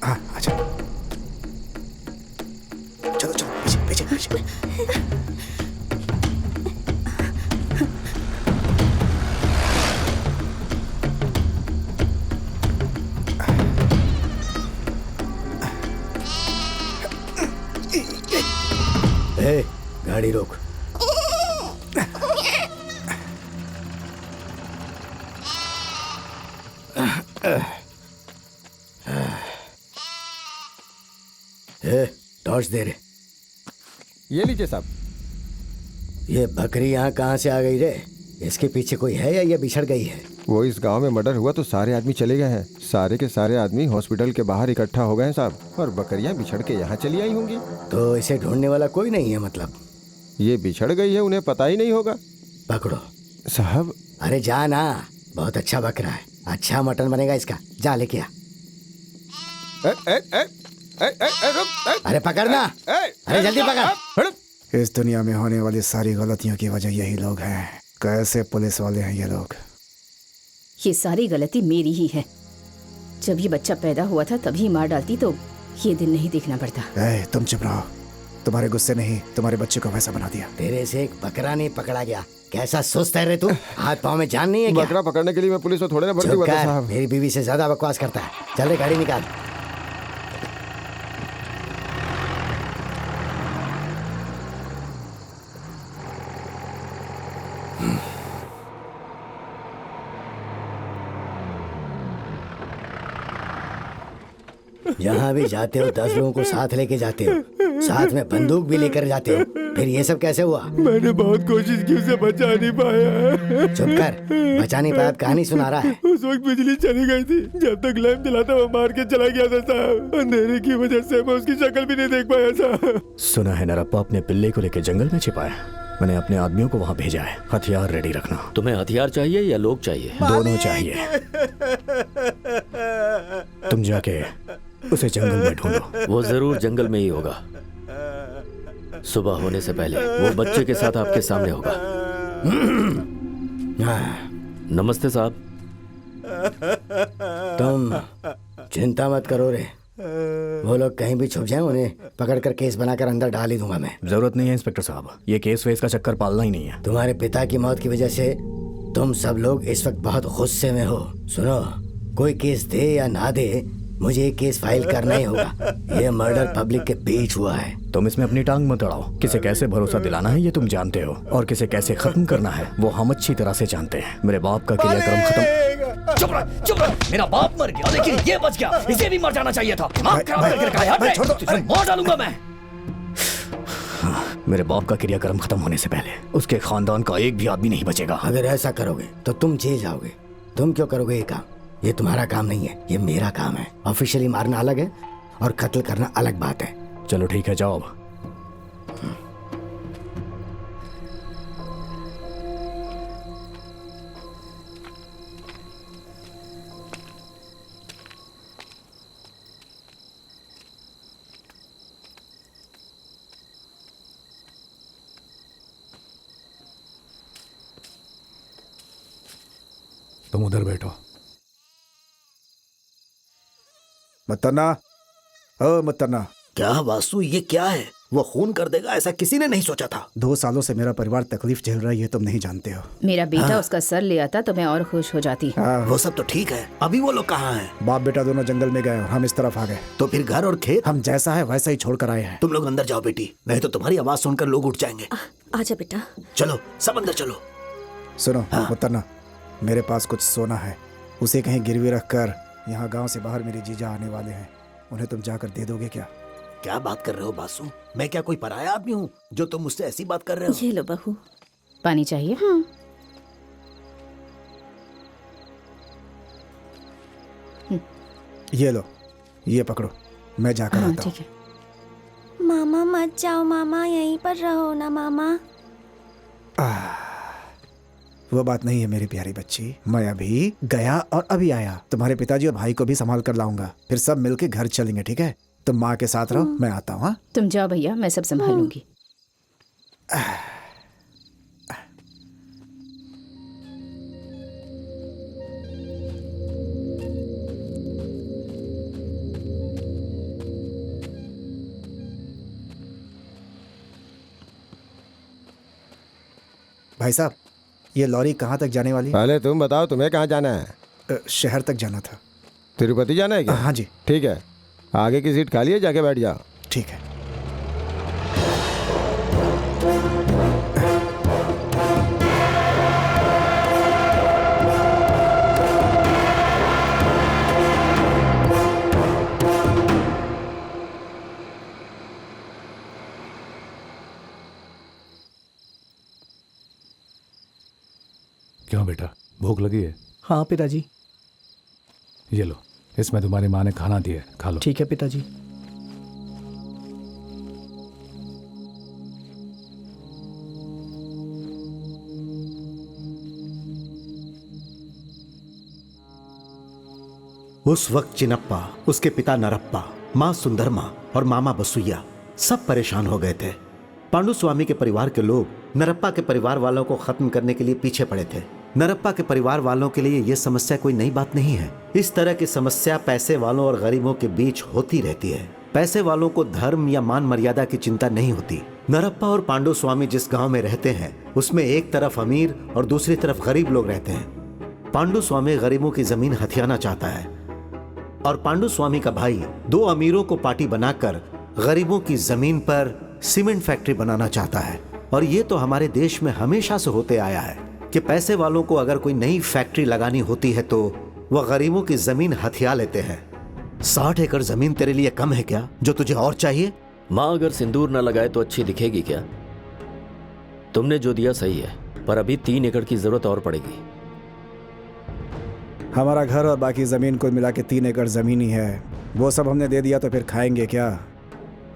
हाँ अच्छा, चलो चलो पीछे पीछे पीछे। ए, गाड़ी रोक। टॉर्च दे रे। ये लीजिए साहब। ये बकरी यहाँ कहाँ से आ गई रे? इसके पीछे कोई है या ये बिछड़ गई है? वो इस गांव में मर्डर हुआ तो सारे आदमी चले गए हैं। सारे के सारे आदमी हॉस्पिटल के बाहर इकट्ठा हो गए हैं साहब, और बकरियां बिछड़ के यहाँ चली आई होंगी। तो इसे ढूंढने वाला कोई नहीं है मतलब? ये बिछड़ गई है, उन्हें पता ही नहीं होगा। पकड़ो साहब। अरे जा ना, बहुत अच्छा बकरा है, अच्छा मटन बनेगा इसका, जा लेके आ। रुक। अरे पकड़ना, अरे जल्दी पकड़। इस दुनिया में होने वाली सारी गलतियों की वजह यही लोग हैं। कैसे पुलिस वाले हैं ये लोग? ये सारी गलती मेरी ही है। जब ये बच्चा पैदा हुआ था तभी मार डालती तो ये दिन नहीं देखना पड़ता। तुम चुप रहो, तुम्हारे गुस्से ने ही तुम्हारे बच्चे को वैसा बना दिया। तेरे से एक बकरा नहीं पकड़ा गया, कैसा सुस्त है रे तू? हाथ पाँव में जान नहीं है क्या? बकरा पकड़ने के लिए मैं पुलिस में थोड़े ना भर्ती हुआ था साहब। मेरी बीवी से ज्यादा बकवास करता है। चल रे गाड़ी निकाल। जहाँ भी जाते हो 10 लोगों को साथ लेके जाते हो, साथ में बंदूक भी लेकर जाते हो, फिर ये सब कैसे हुआ? मैंने बहुत कोशिश की, उसे बचा नहीं पाया। चुप कर, बचा नहीं पाया, कहानी सुना रहा है। उस वक्त बिजली चली गई थी, जब तक लैंप जलाता वो मार के चला गया था साहब। अंधेरे की वजह से मैं उसकी शक्ल भी नहीं देख पाया साहब। सुना है नरप्पा अपने पिल्ले को लेकर जंगल में छिपा है। मैंने अपने आदमियों को वहाँ भेजा है, हथियार रेडी रखना। तुम्हें हथियार चाहिए या लोग चाहिए? दोनों चाहिए। तुम जाके उसे जंगल में ढूंढो। वो जरूर जंगल में ही होगा। सुबह होने से पहले वो बच्चे के साथ आपके सामने होगा। नमस्ते साहब। तुम चिंता मत करो रे, वो लोग कहीं भी छुप जाएं, उन्हें पकड़कर केस बनाकर अंदर डाल ही दूंगा मैं। जरूरत नहीं है इंस्पेक्टर साहब, ये केस वेस का चक्कर पालना ही नहीं है। तुम्हारे पिता की मौत की वजह से तुम सब लोग इस वक्त बहुत गुस्से में हो। सुनो, कोई केस दे या ना दे, मुझे केस फाइल करना ही होगा। ये मर्डर पब्लिक के बीच हुआ है। तुम इसमें अपनी टांग मत अड़ाओ। किसे कैसे भरोसा दिलाना है ये तुम जानते हो, और किसे कैसे खत्म करना है वो हम अच्छी तरह से जानते हैं। मेरे बाप का क्रियाक्रम खत्म। चुप रह, चुप रह। मेरा बाप मर गया लेकिन ये बच गया, इसे भी मर जाना चाहिए था। दिमाग खराब करके रखा है। हट रे, तुझे मार डालूंगा मैं। मेरे बाप का क्रियाक्रम खत्म होने से पहले उसके खानदान का एक भी आदमी नहीं बचेगा। अगर ऐसा करोगे तो तुम जेल जाओगे। तुम क्यों करोगे ये काम? ये तुम्हारा काम नहीं है, ये मेरा काम है। ऑफिशियली मारना अलग है और कत्ल करना अलग बात है। चलो ठीक है, जाओ अब। तुम उधर बैठो। मतन्ना, ओ मतन्ना। क्या वासु, ये क्या है? वो खून कर देगा ऐसा किसी ने नहीं सोचा था। 2 सालों से मेरा परिवार तकलीफ झेल रहा है, ये तुम नहीं जानते हो। मेरा बेटा उसका सर ले आता तो मैं और खुश हो जाती। वो सब तो ठीक है, अभी वो लोग कहाँ हैं? बाप बेटा दोनों जंगल में गए और हम इस तरफ आ गए। तो फिर घर और खेत? हम जैसा है वैसा ही छोड़ कर आए हैं। तुम लोग अंदर जाओ बेटी, नहीं तो तुम्हारी आवाज सुनकर लोग उठ जाएंगे। आजा बेटा। चलो सब अंदर चलो। सुनो मतन्ना, मेरे पास कुछ सोना है, उसे कहीं गिरवी रख कर यहाँ गाँव से बाहर मेरे जीजा आने वाले हैं, उन्हें तुम जाकर दे दोगे क्या? क्या बात कर रहे हो बासु? मैं क्या कोई पराया आदमी हूँ जो तुम मुझसे ऐसी बात कर रहे हो? ये लो बहू, पानी चाहिए? ये लो, ये पकड़ो, मैं जाकर आता हूँ। ठीक है। मामा मत जाओ, मामा यहीं पर रहो ना मामा। वो बात नहीं है मेरी प्यारी बच्ची, मैं अभी गया और अभी आया। तुम्हारे पिताजी और भाई को भी संभाल कर लाऊंगा, फिर सब मिलके घर चलेंगे, ठीक है? तुम माँ के साथ रहो, मैं आता हूँ। तुम जाओ भैया, मैं सब संभाल लूंगी। भाई साहब, ये लॉरी कहाँ तक जाने वाली है? पहले तुम बताओ तुम्हें कहाँ जाना है। शहर तक जाना था। तिरुपति जाना है क्या? हाँ जी। ठीक है, आगे की सीट खाली है, जाके बैठ जाओ। ठीक है। क्यों बेटा, भूख लगी है? हाँ पिताजी। ये लो, इसमें तुम्हारी माँ ने खाना दिया है, खा लो। ठीक है पिताजी। उस वक्त चिनप्पा, उसके पिता नरप्पा, माँ सुंदरमा और मामा बसुइया सब परेशान हो गए थे। पांडु स्वामी के परिवार के लोग नरप्पा के परिवार वालों को खत्म करने के लिए पीछे पड़े थे। नरप्पा के परिवार वालों के लिए यह समस्या कोई नई बात नहीं है। इस तरह की समस्या पैसे वालों और गरीबों के बीच होती रहती है। पैसे वालों को धर्म या मान मर्यादा की चिंता नहीं होती। नरप्पा और पांडु स्वामी जिस गांव में रहते हैं उसमें एक तरफ अमीर और दूसरी तरफ गरीब लोग रहते हैं। पांडु स्वामी गरीबों की जमीन हथियाना चाहता है और पांडु स्वामी का भाई दो अमीरों को पार्टी बनाकर गरीबों की जमीन पर सीमेंट फैक्ट्री बनाना चाहता है। और ये तो हमारे देश में हमेशा से होते आया है कि पैसे वालों को अगर कोई नई फैक्ट्री लगानी होती है तो वह गरीबों की जमीन हथिया लेते हैं। 60 एकड़ जमीन तेरे लिए कम है क्या, जो तुझे और चाहिए? माँ अगर सिंदूर न लगाए तो अच्छी दिखेगी क्या? तुमने जो दिया सही है, पर अभी 3 एकड़ की जरूरत और पड़ेगी। हमारा घर और बाकी जमीन को मिला के 3 एकड़ जमीन ही है। वो सब हमने दे दिया तो फिर खाएंगे क्या?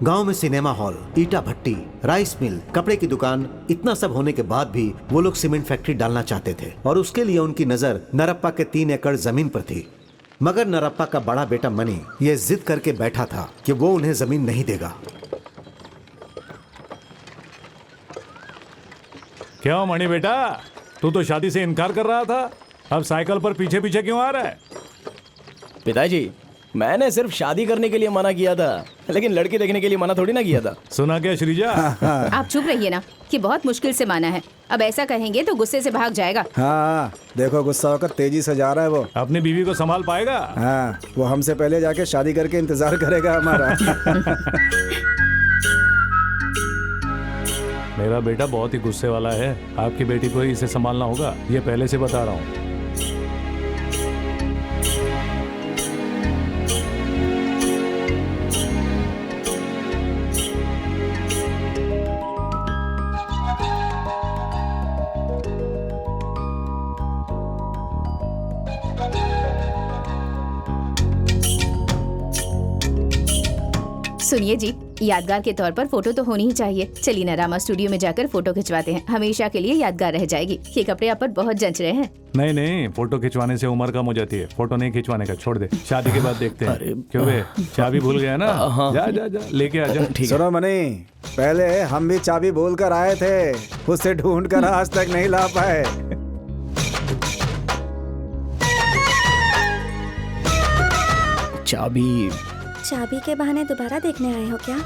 गांव में सिनेमा हॉल, ईटा भट्टी, राइस मिल, कपड़े की दुकान, इतना सब होने के बाद भी वो लोग सीमेंट फैक्ट्री डालना चाहते थे और उसके लिए उनकी नजर नरप्पा के 3 एकड़ जमीन पर थी। मगर नरप्पा का बड़ा बेटा मणि ये जिद करके बैठा था कि वो उन्हें जमीन नहीं देगा। क्यों मणि बेटा, तू तो शादी से इनकार कर रहा था, अब साइकिल पर पीछे पीछे क्यों आ रहा है? पिताजी, मैंने सिर्फ शादी करने के लिए मना किया था, लेकिन लड़की देखने के लिए मना थोड़ी ना किया था। सुना क्या श्रीजा? आप चुप रहिए ना, कि बहुत मुश्किल से माना है। अब ऐसा कहेंगे तो गुस्से से भाग जाएगा। हाँ, देखो गुस्सा होकर तेजी से जा रहा है वो। अपनी बीवी को संभाल पाएगा? हाँ, वो हमसे पहले जाके शादी करके इंतजार करेगा हमारा। मेरा बेटा बहुत ही गुस्से वाला है, आपकी बेटी को ही इसे संभालना होगा, ये पहले से बता रहा हूँ। सुनिए जी, यादगार के तौर पर फोटो तो होनी ही चाहिए। चलिए ना, रामा स्टूडियो में जाकर फोटो खिंचवाते हैं, हमेशा के लिए यादगार रह जाएगी। ये कपड़े आप पर बहुत जंच रहे हैं। नहीं नहीं, फोटो खिंचवाने से उम्र कम हो जाती है, फोटो नहीं खिंचवाने का, छोड़ दे, शादी के बाद देखते हैं। क्यों बे, चाबी भूल गया ना? जा जा जा लेके आ जा। सुनो मनी, पहले हम भी चाबी भूल कर आए थे, उससे ढूंढ कर आज तक नहीं ला पाए। चाबी के बहाने दोबारा देखने आए हो क्या?